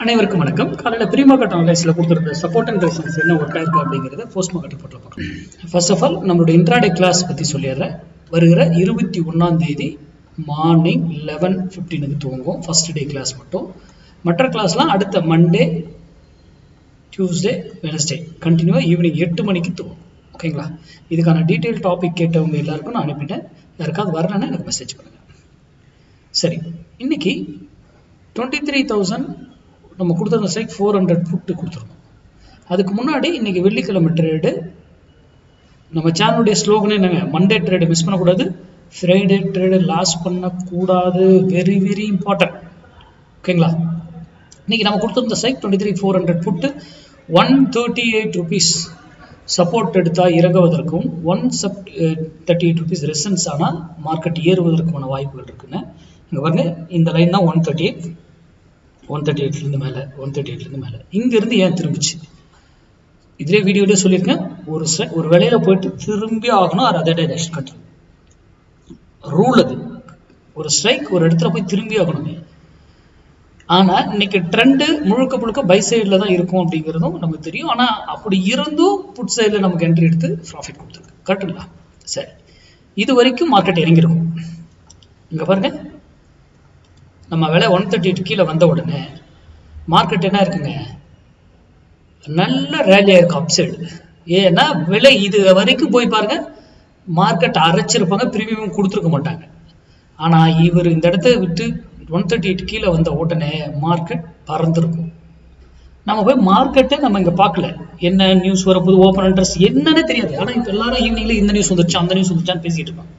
அனைவருக்கும் வணக்கம். காலையில் ப்ரீ மார்க்கெட் அனலைஸில் கொடுத்துருக்க சப்போர்ட் அண்ட் ரெசிஸ்டன்ஸ் என்ன ஒர்க் ஆயிருக்கு அப்படிங்கிறத போஸ்ட் மார்க்கெட் ரிப்போர்ட்டில் பார்க்கலாம். ஃபர்ஸ்ட் ஆஃப் ஆல் நம்மளோட இன்ட்ராடே கிளாஸ் பற்றி சொல்லிடுறேன். வருகிற 21 மார்னிங் 11:15 துவங்கும். ஃபர்ஸ்ட் டே கிளாஸ் மட்டும். மற்ற கிளாஸ்லாம் அடுத்த மண்டே, டியூஸ்டே, வெனஸ்டே கண்டினியூவாக ஈவினிங் 8 மணிக்கு துவங்கும். ஓகேங்களா? இதுக்கான டீட்டெயில் டாபிக் கேட்டவங்க எல்லாருக்கும் நான் அனுப்பிட்டேன். யாருக்காவது வரலன்னா எனக்கு மெசேஜ் பண்ணுங்கள். சரி, இன்னைக்கு 23,000 நம்ம கொடுத்துருந்த ஸ்ட்ரைக் 400 புட்டு கொடுத்துருக்கோம். அதுக்கு முன்னாடி இன்னைக்கு வெள்ளிக்கிழமை ட்ரேடு. நம்ம சேனலுடைய ஸ்லோகனே என்னங்க? மண்டே ட்ரேடு மிஸ் பண்ணக்கூடாது, ஃப்ரைடே ட்ரேடு லாஸ் பண்ணக்கூடாது. Very very important. ஓகேங்களா? இன்னைக்கு நம்ம கொடுத்துருந்த ஸ்ட்ரைக் 23,400 புட்டு 138 rupees சப்போர்ட் எடுத்தா இறங்குவதற்கும் 138 rupees ரெசன்ஸ் ஆனால் மார்க்கெட் ஏறுவதற்கான வாய்ப்புகள் இருக்குன்னு இங்கே பாருங்க. இந்த லைன் தான் 138 மேலே 138 மேலே இங்கிருந்து ஏன் திரும்பிச்சு? இதுலேயே வீடியோலேயே சொல்லியிருக்கேன். ஒரு வேலையில போயிட்டு திரும்பி ஆகணும். அதே நெக்ஸ்ட் கண்டினியூ ரூல். அது ஒரு ஸ்ட்ரைக் ஒரு இடத்துல போய் திரும்பி ஆகணுங்க. ஆனால் இன்னைக்கு ட்ரெண்டு முழுக்க பை சைடில் தான் இருக்கும் அப்படிங்கிறதும் நமக்கு தெரியும். ஆனால் அப்படி இருந்தும் புட் சைடில் நமக்கு என்ட்ரி எடுத்து ப்ராஃபிட் கொடுத்துருக்கு. கரெக்டுங்களா? சரி, இது வரைக்கும் மார்க்கெட் இறங்கிருக்கும். இங்கே பாருங்க, நம்ம விலை 138 கீழே வந்த உடனே மார்க்கெட் என்ன இருக்குங்க? நல்ல ரேலியா இருக்கு அப் சைடு. ஏன்னா விலை இது வரைக்கும் போய் பாருங்க, மார்க்கெட் அரைச்சிருப்பாங்க, பிரீமியம் கொடுத்துருக்க மாட்டாங்க. ஆனா இவர் இந்த இடத்த விட்டு 138 கீழே வந்த உடனே மார்க்கெட் பறந்துருக்கும். நம்ம போய் மார்க்கெட்டை நம்ம இங்க பார்க்கல. என்ன நியூஸ் வரப்போது, ஓப்பன் இன்ட்ரெஸ்ட் என்னன்னு தெரியாது. ஆனா இப்ப எல்லாரும் ஈவினிங்ல இந்த நியூஸ் வந்துருச்சு, அந்த நியூஸ் வந்துருச்சான்னு பேசிட்டு இருப்பாங்க.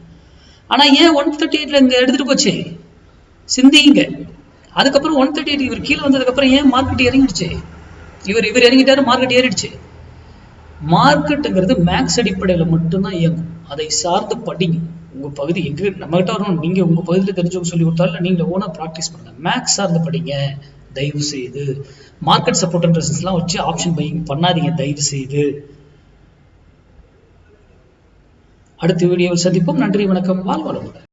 ஆனா ஏன் 138 இங்க எடுத்துட்டு போச்சு? சிந்திங்க. அதுக்கப்புறம் 138 இவர் கீழே வந்ததுக்கு அப்புறம் ஏன் மார்க்கெட் இறங்கிடுச்சு? இவர் இறங்கிட்டாரு, மார்க்கெட் ஏறிடுச்சு. மார்க்கெட்டுங்கிறது மேக்ஸ் அடிப்படையில் மட்டும்தான் இயங்கும். அதை சார்ந்து படிங்க. உங்க பகுதி எங்க நம்ம கிட்ட வரணும். நீங்க உங்க பகுதியில் தெரிஞ்சவங்க சொல்லி கொடுத்தாலும் நீங்க ஓனா ப்ராக்டிஸ் பண்ணுங்க. மேக்ஸ் சார்ந்து படிங்க தயவு செய்து. மார்க்கெட் சப்போர்ட் அண்ட் ரெசிஸ்டன்ஸ்லாம் வச்சு ஆப்ஷன் பையிங் பண்ணாதீங்க தயவு செய்து. அடுத்த வீடியோவில் சந்திப்போம். நன்றி, வணக்கம், வாழ்வளமுடன்.